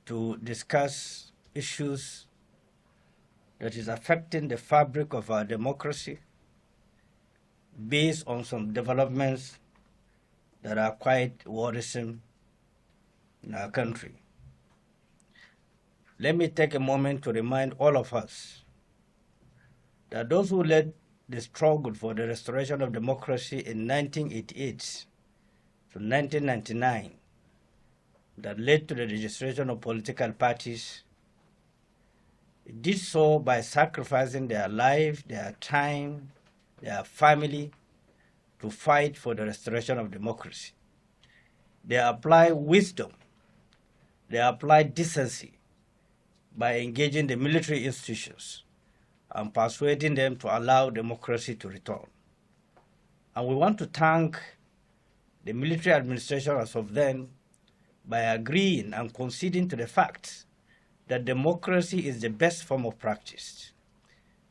To discuss issues that is affecting the fabric of our democracy based on some developments that are quite worrisome in our country. Let me take a moment to remind all of us that those who led the struggle for the restoration of democracy in 1988 to 1999 that led to the registration of political parties did so by sacrificing their life, their time, their family to fight for the restoration of democracy. They apply wisdom, they apply decency by engaging the military institutions and persuading them to allow democracy to return. And we want to thank the military administration as of then by agreeing and conceding to the fact that democracy is the best form of practice.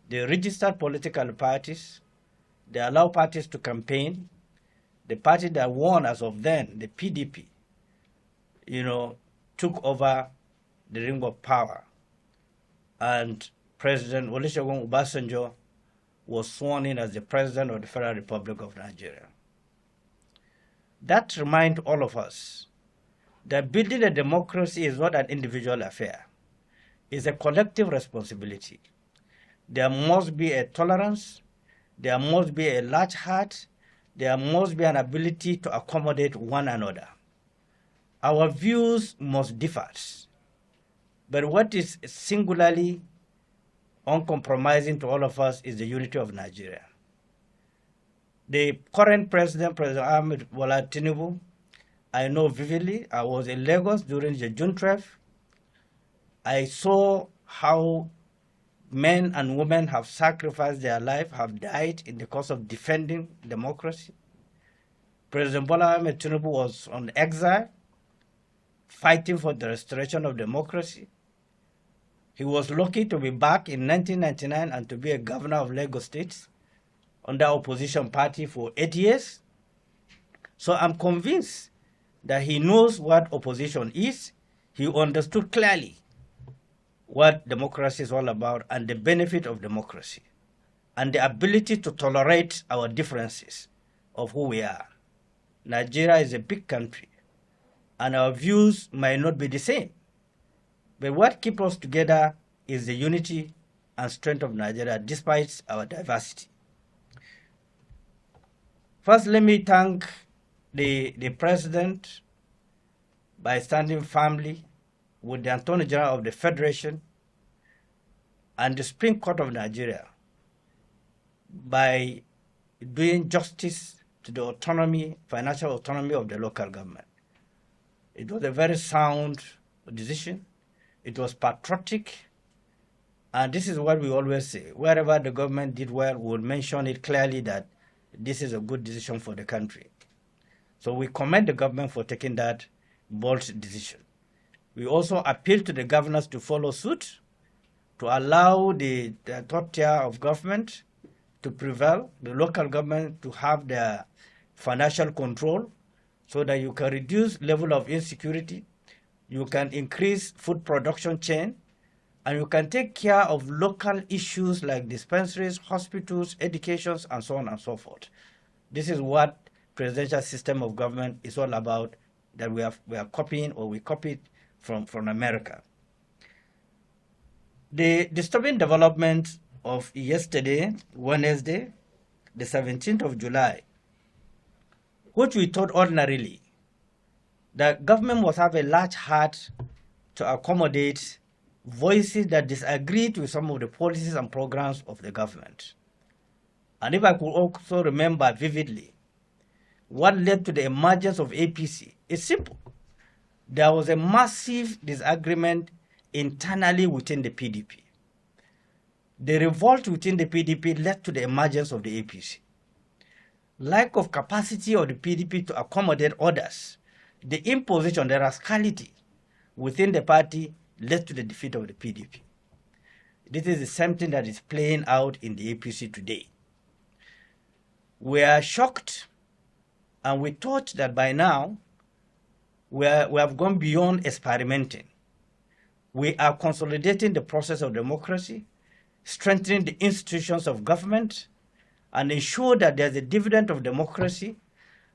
They registered political parties, they allow parties to campaign. The party that won as of then, the PDP, took over the ring of power. And President Olusegun Obasanjo was sworn in as the President of the Federal Republic of Nigeria. That reminds all of us that building a democracy is not an individual affair. It's a collective responsibility. There must be a tolerance, there must be a large heart, there must be an ability to accommodate one another. Our views must differ, but what is singularly uncompromising to all of us is the unity of Nigeria. The current President Ahmed Bola Tinubu, I know vividly. I was in Lagos during the June 12th. I saw how men and women have sacrificed their life, have died in the cause of defending democracy. President Bola Ahmed Tinubu was on exile, fighting for the restoration of democracy. He was lucky to be back in 1999 and to be a governor of Lagos State under opposition party for 8 years. So I'm convinced that he knows what opposition is. He understood clearly what democracy is all about and the benefit of democracy and the ability to tolerate our differences of who we are. Nigeria is a big country and our views might not be the same. But what keeps us together is the unity and strength of Nigeria despite our diversity. First, let me thank the President by standing firmly with the Attorney General of the Federation and the Supreme Court of Nigeria by doing justice to the autonomy, financial autonomy of the local government. It was a very sound decision. It was patriotic. And this is what we always say. Wherever the government did well, we will mention it clearly that this is a good decision for the country. So we commend the government for taking that bold decision. We also appeal to the governors to follow suit, to allow the third tier of government to prevail, the local government to have their financial control so that you can reduce level of insecurity, you can increase food production chain, and you can take care of local issues like dispensaries, hospitals, educations, and so on and so forth. This is what presidential system of government is all about, that we are copying, or we copied from America. The disturbing development of yesterday, Wednesday, the 17th of July, which we thought ordinarily that government must have a large heart to accommodate voices that disagreed with some of the policies and programs of the government. And if I could also remember vividly what led to the emergence of APC, it's simple. There was a massive disagreement internally within the PDP. The revolt within the PDP led to the emergence of the APC. Lack of capacity of the PDP to accommodate others, the imposition, the rascality within the party led to the defeat of the PDP. This is the same thing that is playing out in the APC today. We are shocked, and we thought that by now we have gone beyond experimenting. We are consolidating the process of democracy, strengthening the institutions of government, and ensure that there's a dividend of democracy,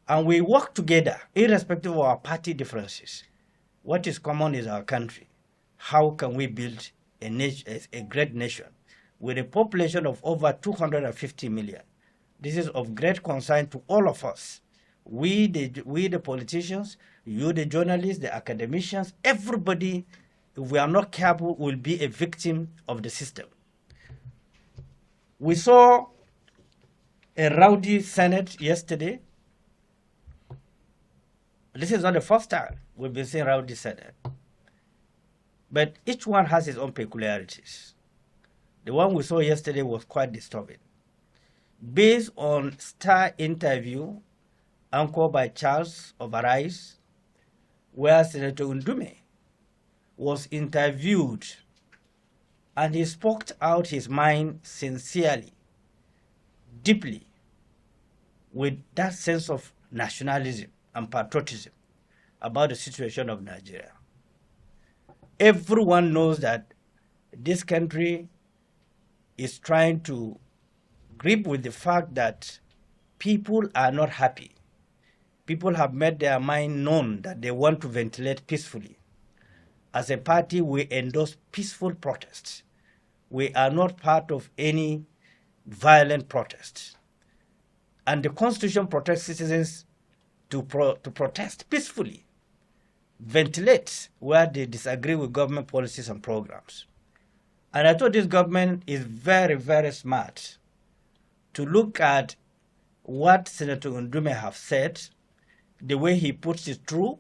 and we work together, irrespective of our party differences. What is common is our country. How can we build a great nation with a population of over 250 million? This is of great concern to all of us. We the politicians, you the journalists, the academicians, everybody, if we are not careful, will be a victim of the system. We saw a rowdy Senate yesterday. This is not the first time we've been seeing rowdy Senate. But each one has its own peculiarities. The one we saw yesterday was quite disturbing. Based on Star interview anchored by Charles Obarais, where Senator Ndume was interviewed, and he spoke out his mind sincerely, deeply, with that sense of nationalism and patriotism about the situation of Nigeria. Everyone knows that this country is trying to grip with the fact that people are not happy. People have made their mind known that they want to ventilate peacefully. As a party, we endorse peaceful protests. We are not part of any violent protests. And the Constitution protects citizens to protest peacefully, ventilate where they disagree with government policies and programs. And I thought this government is very, very smart to look at what Senator Ndume have said, the way he puts it through,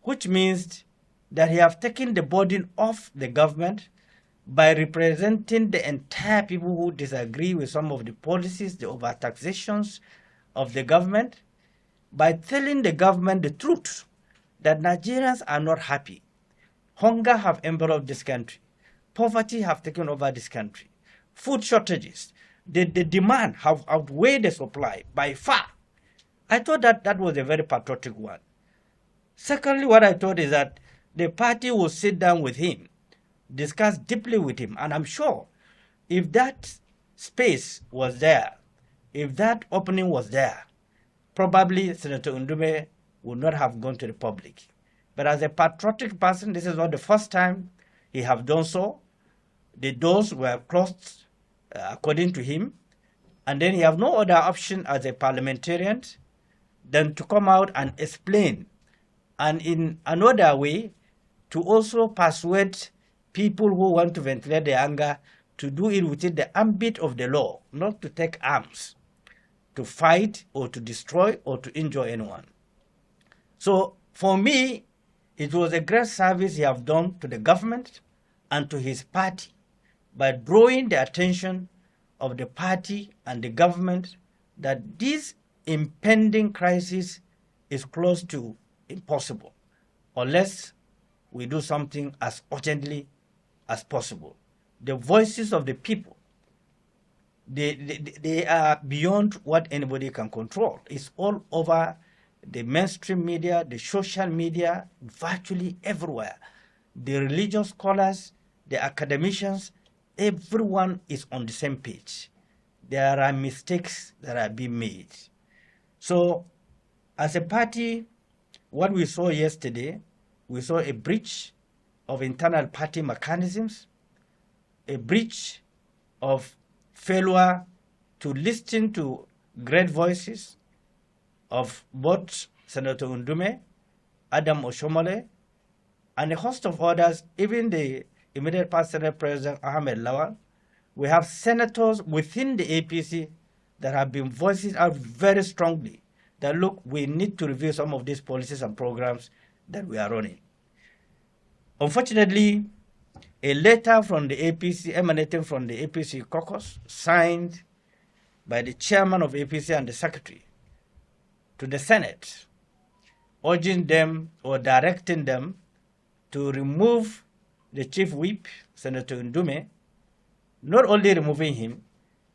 which means that he have taken the burden off the government by representing the entire people who disagree with some of the policies, the overtaxations of the government, by telling the government the truth that Nigerians are not happy. Hunger have enveloped this country. Poverty have taken over this country. Food shortages, the demand have outweighed the supply by far. I thought that was a very patriotic one. Secondly, what I thought is that the party will sit down with him, discuss deeply with him, and I'm sure if that space was there, if that opening was there, probably Senator Ndume would not have gone to the public. But as a patriotic person, this is not the first time he have done so. The doors were closed according to him, and then he have no other option as a parliamentarian than to come out and explain, and in another way to also persuade people who want to ventilate their anger to do it within the ambit of the law, not to take arms, to fight or to destroy or to injure anyone. So for me, it was a great service he have done to the government and to his party by drawing the attention of the party and the government that this impending crisis is close to impossible unless we do something as urgently as possible. The voices of the people, they are beyond what anybody can control. It's all over the mainstream media, the social media, virtually everywhere. The religious scholars, the academicians, everyone is on the same page. There are mistakes that are being made. So, as a party, what we saw yesterday, we saw a breach of internal party mechanisms, a breach of failure to listen to great voices of both Senator Ndume, Adam Oshomole, and a host of others, even the immediate past Senate President Ahmed Lawal. We have senators within the APC that have been voicing out very strongly that, look, we need to review some of these policies and programs that we are running. Unfortunately, a letter from the APC, emanating from the APC caucus, signed by the chairman of APC and the secretary to the Senate, urging them or directing them to remove the chief whip, Senator Ndume, not only removing him,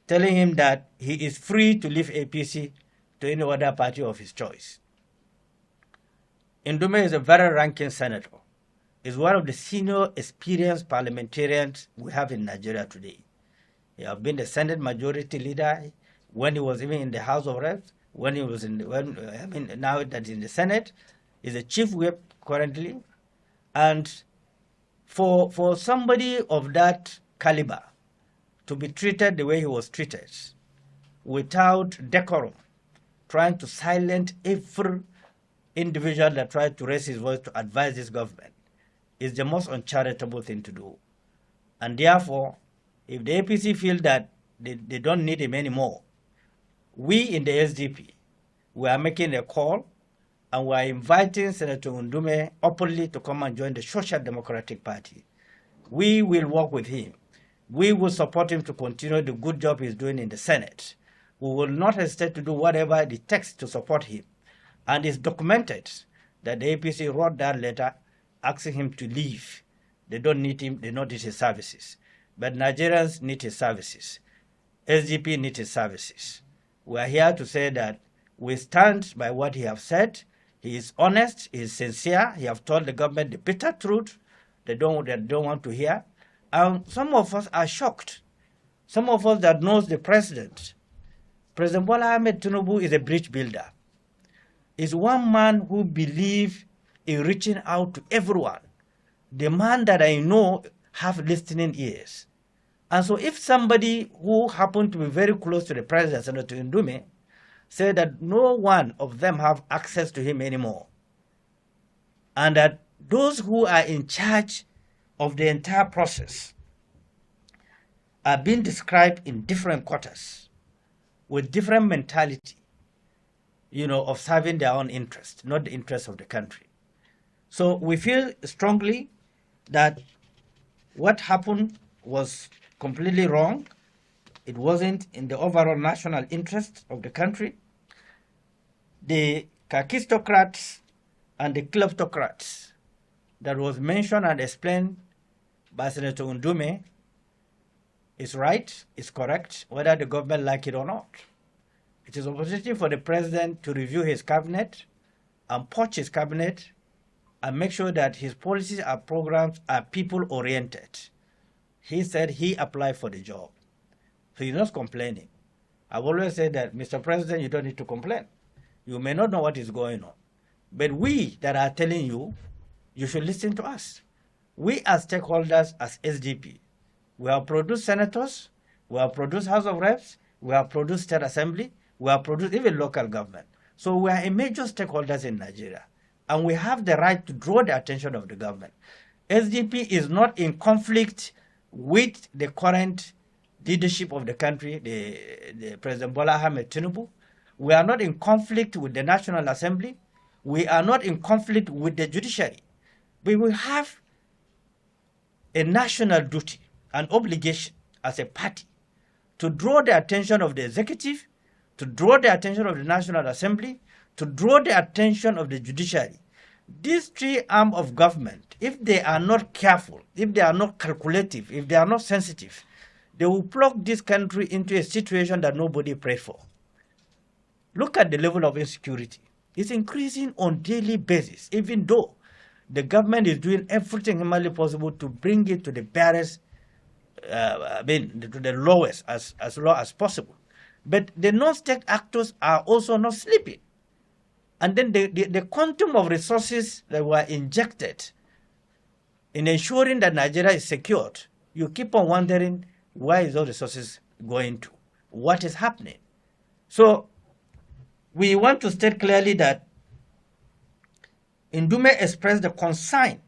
telling him that he is free to leave APC to any other party of his choice. Ndume is a very ranking senator. He's one of the senior experienced parliamentarians we have in Nigeria today. He has been the Senate Majority Leader when he was even in the House of Reps, when he was in now that he's in the Senate. He's a chief whip currently. And for somebody of that caliber to be treated the way he was treated, without decorum, trying to silence every individual that tried to raise his voice to advise this government, is the most uncharitable thing to do. And therefore, if the APC feel that they don't need him anymore, we in the SDP, we are making a call and we are inviting Senator Ndume openly to come and join the Social Democratic Party. We will work with him. We will support him to continue the good job he's doing in the Senate. We will not hesitate to do whatever it takes to support him. And it's documented that the APC wrote that letter asking him to leave. They don't need him, they don't need his services. But Nigerians need his services. SDP needs his services. We are here to say that we stand by what he has said. He is honest, he is sincere. He has told the government the bitter truth they don't want to hear. And some of us are shocked. Some of us that knows the president. President Bola Ahmed Tinubu is a bridge builder. Is one man who believes in reaching out to everyone. The man that I know have listening ears. And so if somebody who happened to be very close to the president, Senator Ndume, said that no one of them have access to him anymore, and that those who are in charge of the entire process are being described in different quarters with different mentality, of serving their own interest, not the interest of the country. So we feel strongly that what happened was completely wrong. It wasn't in the overall national interest of the country. The kakistocrats and the kleptocrats that was mentioned and explained by Senator Ndume is right, is correct, whether the government like it or not. It is an opportunity for the president to review his cabinet and purge his cabinet and make sure that his policies and programs are people-oriented. He said he applied for the job. So he's not complaining. I've always said that, Mr. President, you don't need to complain. You may not know what is going on. But we that are telling you, you should listen to us. We as stakeholders, as SDP, we have produced senators, we have produced House of Reps, we have produced State Assembly, we have produced even local government. So we are a major stakeholders in Nigeria. And we have the right to draw the attention of the government. SDP is not in conflict with the current leadership of the country, the President Bola Ahmed Tinubu. We are not in conflict with the National Assembly. We are not in conflict with the judiciary. We will have a national duty, an obligation as a party to draw the attention of the executive, to draw the attention of the National Assembly, to draw the attention of the judiciary. These three arms of government, if they are not careful, if they are not calculative, if they are not sensitive, they will plug this country into a situation that nobody prayed for. Look at the level of insecurity. It's increasing on a daily basis, even though the government is doing everything humanly possible to bring it to the barest, to the lowest, as low as possible. But the non-state actors are also not sleeping. And then the quantum of resources that were injected in ensuring that Nigeria is secured, you keep on wondering, where is those resources going to? What is happening? So we want to state clearly that Ndume expressed the concern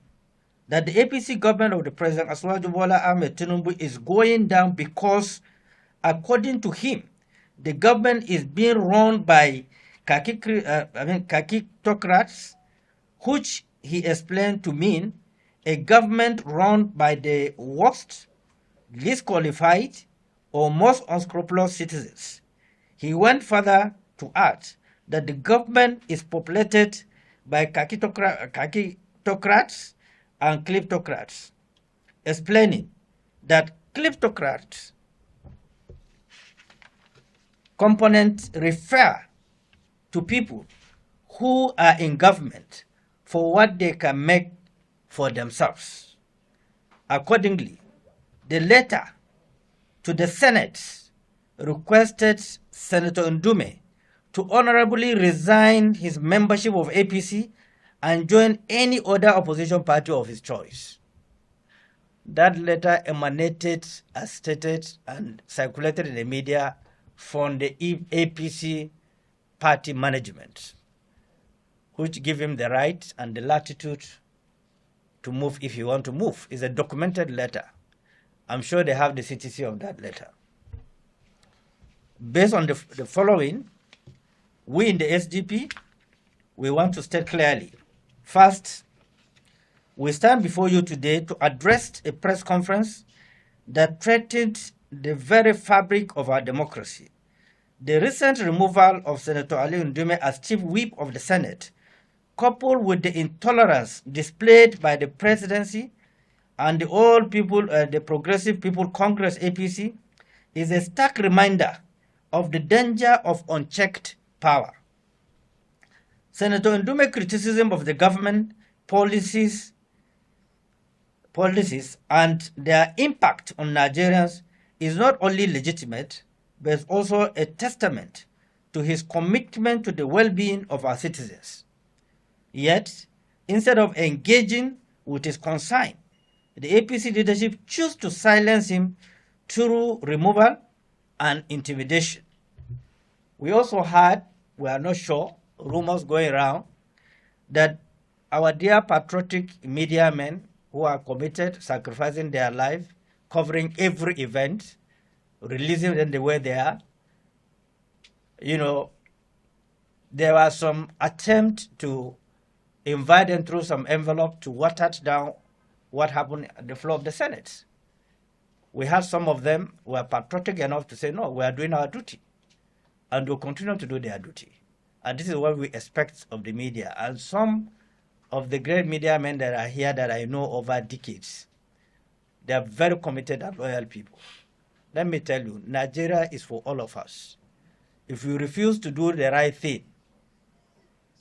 that the APC government of the President Asiwaju Bola Ahmed Tinubu is going down because, according to him, the government is being run by kakistocrats, which he explained to mean a government run by the worst, least qualified, or most unscrupulous citizens. He went further to add that the government is populated by kakistocrats and kleptocrats, explaining that kleptocrats components refer to people who are in government for what they can make for themselves. Accordingly, the letter to the Senate requested Senator Ndume to honorably resign his membership of APC and join any other opposition party of his choice. That letter emanated, as stated, and circulated in the media from the APC party management, which give him the right and the latitude to move if he want to move. It's a documented letter. I'm sure they have the CTC of that letter. Based on the following, we in the SDP, we want to state clearly. First, we stand before you today to address a press conference that threatened the very fabric of our democracy. The recent removal of Senator Ali Ndume as Chief Whip of the Senate, coupled with the intolerance displayed by the presidency and the All People, the Progressive People Congress APC, is a stark reminder of the danger of unchecked power. Senator Ndume's criticism of the government policies and their impact on Nigerians is not only legitimate, but also a testament to his commitment to the well-being of our citizens. Yet, instead of engaging with his concern, the APC leadership chose to silence him through removal and intimidation. We also heard, we are not sure, rumors going around that our dear patriotic media men who are committed, sacrificing their life, covering every event, releasing them the way they are, there was some attempt to invite them through some envelope to water down what happened at the floor of the Senate. We had some of them who were patriotic enough to say, no, we are doing our duty, and will continue to do their duty. And this is what we expect of the media. And some of the great media men that are here that I know over decades, they are very committed and loyal people. Let me tell you, Nigeria is for all of us. If we refuse to do the right thing,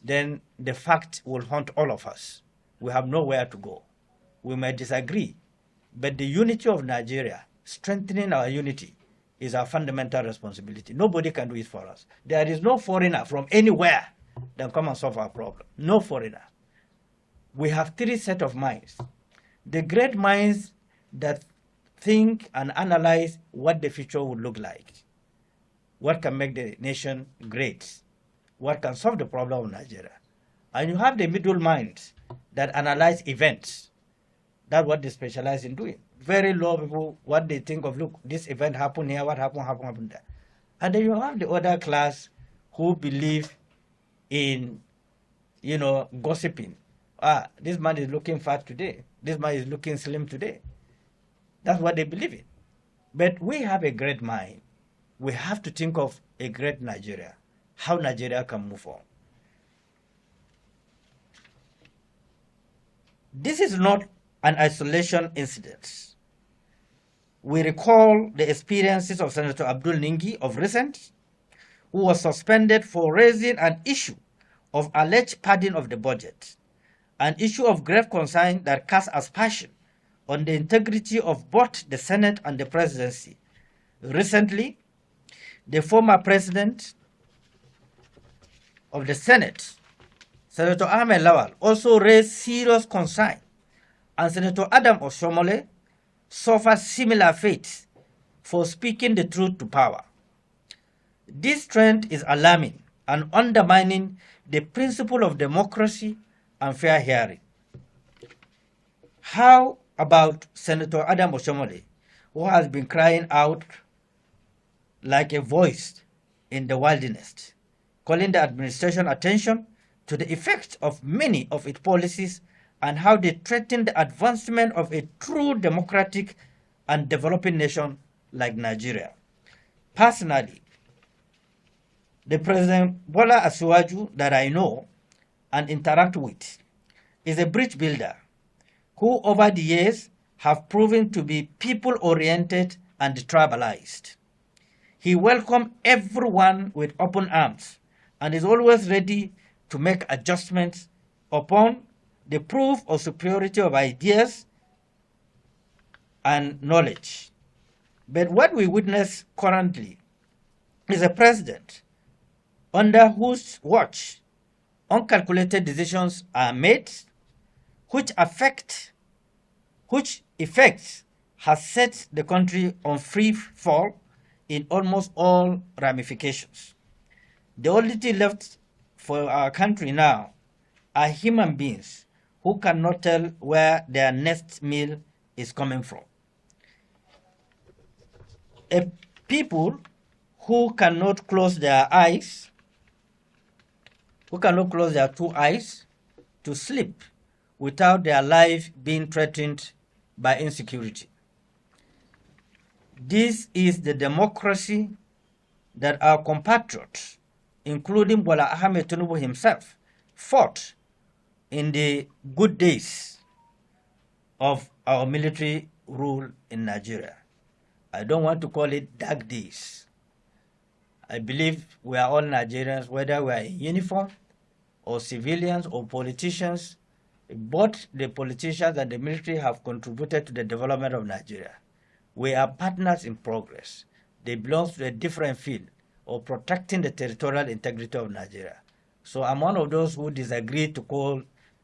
then the fact will haunt all of us. We have nowhere to go. We may disagree, but the unity of Nigeria, strengthening our unity, is our fundamental responsibility. Nobody can do it for us. There is no foreigner from anywhere that come and solve our problem. No foreigner. We have three sets of minds. The great minds that think and analyze what the future would look like, what can make the nation great, what can solve the problem of Nigeria. And you have the middle minds that analyze events. That's what they specialize in doing. Very low people, what they think of, look, this event happened here, what happened there. And then you have the other class who believe in, gossiping. This man is looking fat today. This man is looking slim today. That's what they believe in. But we have a great mind. We have to think of a great Nigeria, how Nigeria can move on. This is not an isolation incident. We recall the experiences of Senator Abdul Ningi of recent, who was suspended for raising an issue of alleged padding of the budget, an issue of grave concern that casts aspersion on the integrity of both the Senate and the presidency. Recently, the former president of the Senate, Senator Ahmed Lawal, also raised serious concern, and Senator Adam Oshomole suffered similar fate for speaking the truth to power. This trend is alarming and undermining the principle of democracy and fair hearing. How about Senator Adam Oshomole, who has been crying out like a voice in the wilderness, calling the administration attention to the effects of many of its policies and how they threaten the advancement of a true democratic and developing nation like Nigeria. Personally, the President Bola Asuwaju that I know and interact with is a bridge builder who over the years have proven to be people-oriented and tribalized. He welcomes everyone with open arms and is always ready to make adjustments upon the proof of superiority of ideas and knowledge. But what we witness currently is a president under whose watch uncalculated decisions are made, which effects has set the country on free fall in almost all ramifications. The only thing left for our country now are human beings who cannot tell where their next meal is coming from. A people who cannot close their eyes, who cannot close their two eyes to sleep without their life being threatened by insecurity. This is the democracy that our compatriots, including Bola Ahmed Tinubu himself, fought in the good days of our military rule in Nigeria. I don't want to call it dark days. I believe we are all Nigerians, whether we are in uniform or civilians or politicians. Both the politicians and the military have contributed to the development of Nigeria. We are partners in progress. They belong to a different field of protecting the territorial integrity of Nigeria. So I'm one of those who disagree to call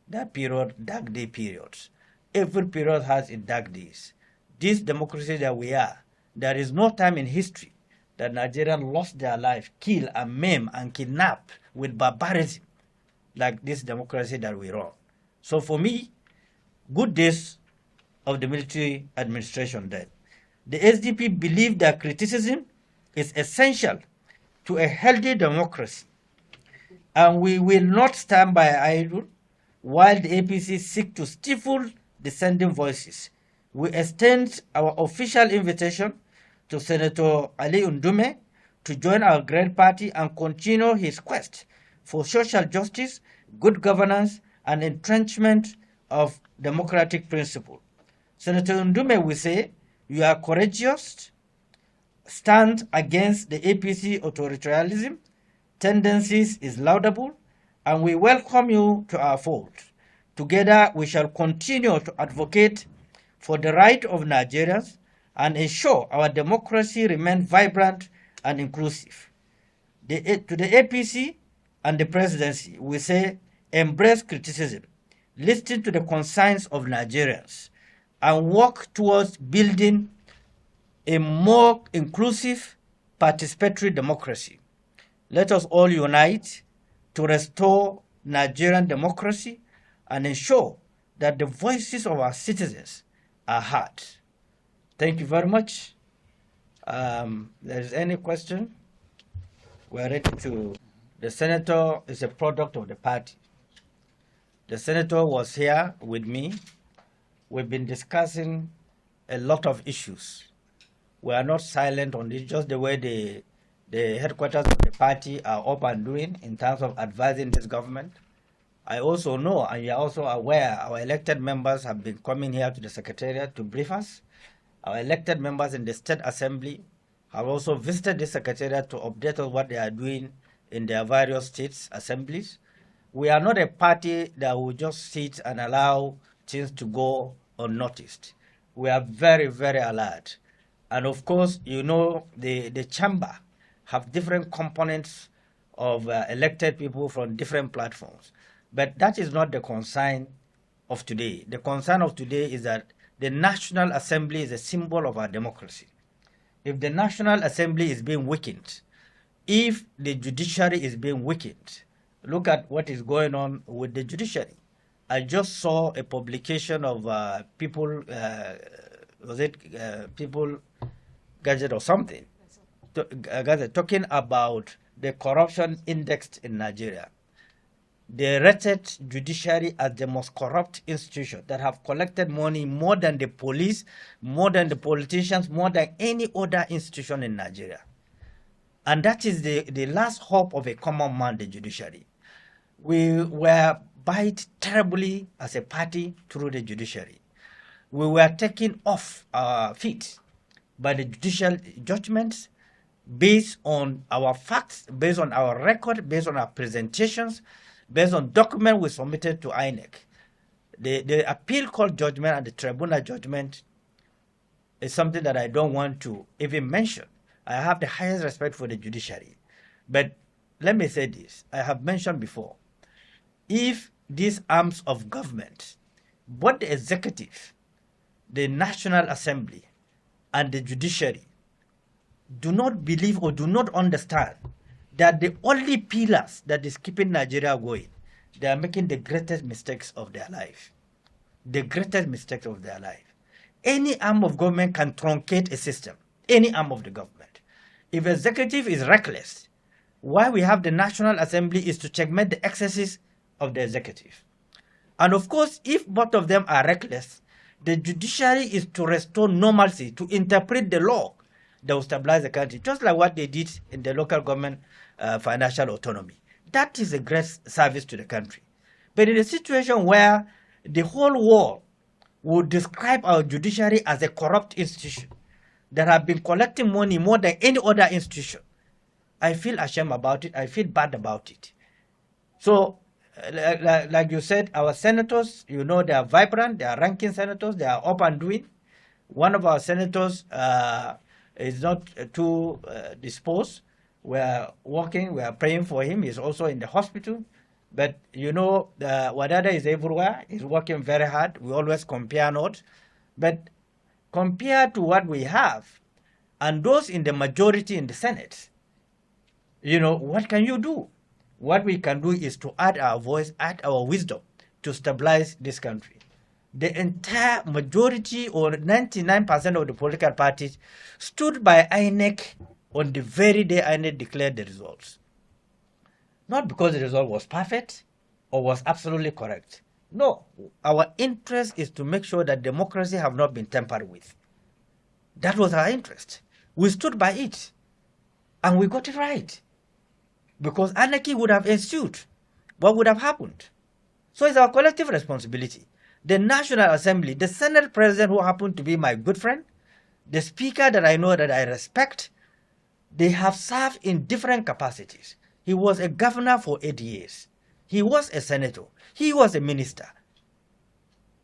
that period dark day periods. Every period has its dark days. This democracy that we are, there is no time in history that Nigerians lost their life, killed and maimed and kidnapped with barbarism like this democracy that we run. So for me, good days of the military administration then. The SDP believe that criticism is essential to a healthy democracy, and we will not stand by idle while the APC seek to stifle dissenting voices. We extend our official invitation to Senator Ali Ndume to join our great party and continue his quest for social justice, good governance, and entrenchment of democratic principle. Senator Ndume will say, you are courageous, stand against the APC authoritarianism, tendencies is laudable, and we welcome you to our fold. Together, we shall continue to advocate for the right of Nigerians and ensure our democracy remains vibrant and inclusive. To the APC and the presidency, we say, embrace criticism, listen to the concerns of Nigerians, and work towards building a more inclusive, participatory democracy. Let us all unite to restore Nigerian democracy and ensure that the voices of our citizens are heard. Thank you very much. There is any question? We are ready to. The senator is a product of the party. The senator was here with me. We've been discussing a lot of issues. We are not silent on this, just the way the headquarters of the party are up and doing in terms of advising this government. I also know, and you are also aware, our elected members have been coming here to the Secretariat to brief us. Our elected members in the State Assembly have also visited the Secretariat to update us what they are doing in their various states assemblies. We are not a party that will just sit and allow things to go unnoticed. We are very, very alert. And of course, you know, the chamber have different components of elected people from different platforms. But that is not the concern of today. The concern of today is that the National Assembly is a symbol of our democracy. If the National Assembly is being weakened, if the judiciary is being weakened, look at what is going on with the judiciary. I just saw a publication of People Gadget or something, talking about the corruption indexed in Nigeria. They rated judiciary as the most corrupt institution that have collected money more than the police, more than the politicians, more than any other institution in Nigeria. And that is the last hope of a common man, the judiciary. We were bite terribly as a party through the judiciary. We were taken off our feet by the judicial judgments based on our facts, based on our record, based on our presentations, based on documents we submitted to INEC. The appeal court judgment and the tribunal judgment is something that I don't want to even mention. I have the highest respect for the judiciary. But let me say this. I have mentioned before, if these arms of government, both the executive, the National Assembly, and the judiciary, do not believe or do not understand that the only pillars that is keeping Nigeria going, they are making the greatest mistakes of their life. The greatest mistakes of their life. Any arm of government can truncate a system. Any arm of the government. If executive is reckless, why we have the National Assembly is to checkmate the excesses of the executive. And of course, if both of them are reckless, the judiciary is to restore normalcy, to interpret the law that will stabilize the country, just like what they did in the local government financial autonomy. That is a great service to the country. But in a situation where the whole world would describe our judiciary as a corrupt institution that have been collecting money more than any other institution, I feel ashamed about it. I feel bad about it. So, like you said, our senators, you know, they are vibrant. They are ranking senators. They are up and doing. One of our senators is not too disposed. We are working. We are praying for him. He's also in the hospital. But, you know, Wadada is everywhere. He's working very hard. We always compare notes. But compared to what we have and those in the majority in the Senate, you know, what can you do? What we can do is to add our voice, add our wisdom to stabilize this country. The entire majority or 99% of the political parties stood by INEC on the very day INEC declared the results. Not because the result was perfect or was absolutely correct. No, our interest is to make sure that democracy have not been tampered with. That was our interest. We stood by it and we got it right. Because anarchy would have ensued. What would have happened? So it's our collective responsibility. The National Assembly, the Senate President who happened to be my good friend, the Speaker that I know that I respect, they have served in different capacities. He was a governor for 8 years. He was a senator. He was a minister.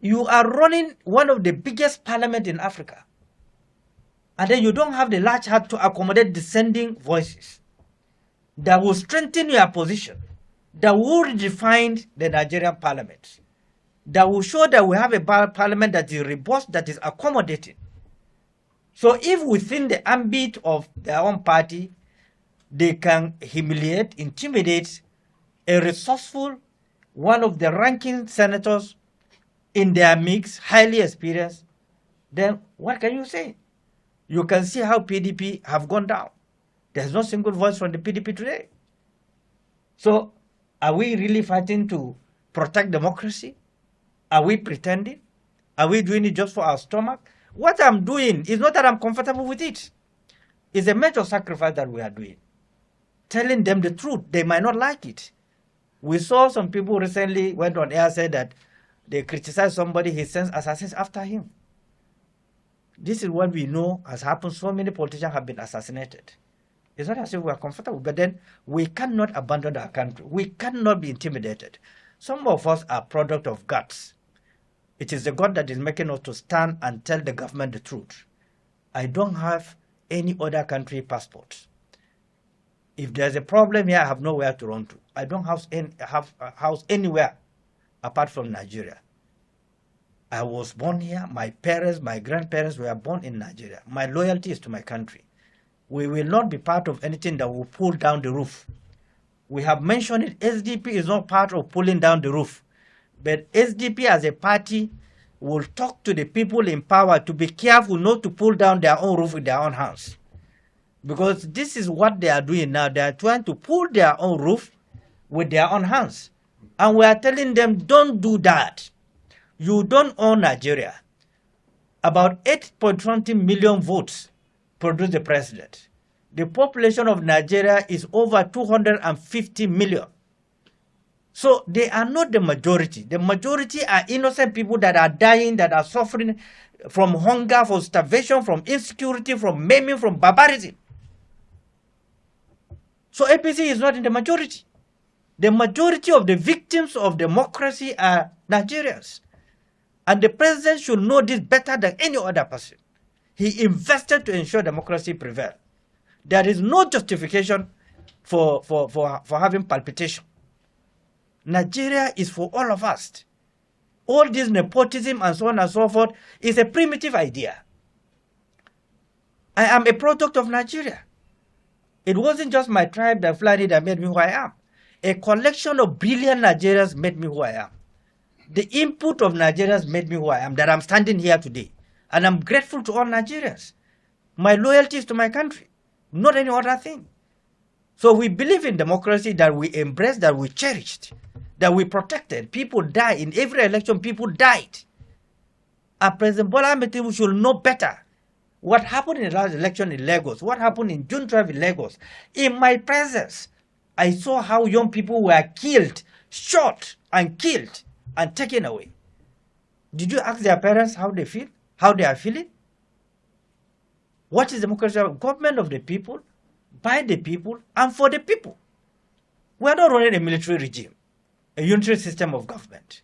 You are running one of the biggest parliaments in Africa. And then you don't have the large heart to accommodate dissenting voices that will strengthen your position, that will redefine the Nigerian parliament, that will show that we have a parliament that is robust, that is accommodating. So if within the ambit of their own party, they can humiliate, intimidate a resourceful, one of the ranking senators in their mix, highly experienced, then what can you say? You can see how PDP have gone down. There's no single voice from the PDP today. So are we really fighting to protect democracy? Are we pretending? Are we doing it just for our stomach? What I'm doing is not that I'm comfortable with it. It's a major sacrifice that we are doing. Telling them the truth. They might not like it. We saw some people recently went on air, said that they criticized somebody, he sends assassins after him. This is what we know has happened. So many politicians have been assassinated. It's not as if we are comfortable, but then we cannot abandon our country. We cannot be intimidated. Some of us are product of guts. It is the God that is making us to stand and tell the government the truth. I don't have any other country passport. If there's a problem here, I have nowhere to run to. I don't have a house anywhere apart from Nigeria. I was born here. My parents, my grandparents were born in Nigeria. My loyalty is to my country. We will not be part of anything that will pull down the roof. We have mentioned it. SDP is not part of pulling down the roof. But SDP as a party will talk to the people in power to be careful not to pull down their own roof with their own hands. Because this is what they are doing now. They are trying to pull their own roof with their own hands. And we are telling them, don't do that. You don't own Nigeria. About 8.20 million votes produce the president. The population of Nigeria is over 250 million. So they are not the majority. The majority are innocent people that are dying, that are suffering from hunger, from starvation, from insecurity, from maiming, from barbarism. So APC is not in the majority. The majority of the victims of democracy are Nigerians. And the president should know this better than any other person. He invested to ensure democracy prevails. There is no justification for having palpitation. Nigeria is for all of us. All this nepotism and so on and so forth is a primitive idea. I am a product of Nigeria. It wasn't just my tribe, the Fulani, that made me who I am. A collection of brilliant Nigerians made me who I am. The input of Nigerians made me who I am, that I'm standing here today. And I'm grateful to all Nigerians. My loyalty is to my country, not any other thing. So we believe in democracy that we embraced, that we cherished, that we protected. People die. In every election, people died. And President Bola Ahmed Tinubu should know better. What happened in the last election in Lagos, what happened in June 12 in Lagos. In my presence, I saw how young people were killed, shot and killed and taken away. Did you ask their parents how they feel? How they are feeling? What is democracy? Government of the people, by the people, and for the people. We are not running a military regime, a unitary system of government.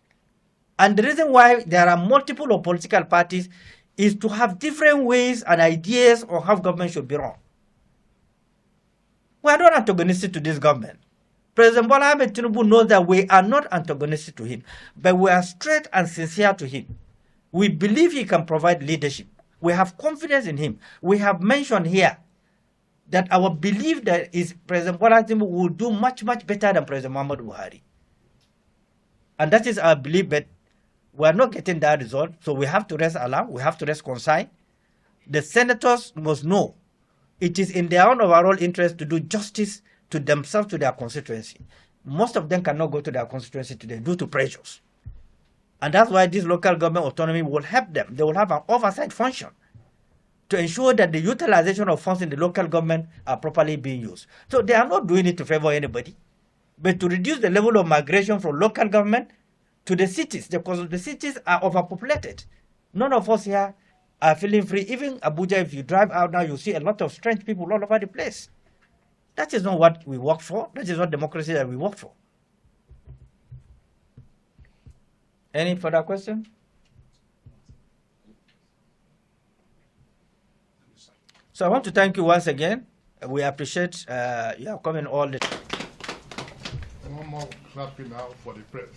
And the reason why there are multiple political parties is to have different ways and ideas on how government should be run. We are not antagonistic to this government. President Bola Ahmed Tinubu knows that we are not antagonistic to him, but we are straight and sincere to him. We believe he can provide leadership. We have confidence in him. We have mentioned here that our belief that is President Bola Tinubu will do much, much better than President Muhammad Buhari. And that is our belief, but we are not getting that result, so we have to rest alarm, we have to rest concerned. The senators must know it is in their own overall interest to do justice to themselves, to their constituency. Most of them cannot go to their constituency today due to pressures. And that's why this local government autonomy will help them. They will have an oversight function to ensure that the utilization of funds in the local government are properly being used. So they are not doing it to favor anybody, but to reduce the level of migration from local government to the cities, because the cities are overpopulated. None of us here are feeling free. Even Abuja, if you drive out now, you see a lot of strange people all over the place. That is not what we work for. That is not democracy that we work for. Any further question? So I want to thank you once again. We appreciate you are coming all the time. One more clapping out for the press.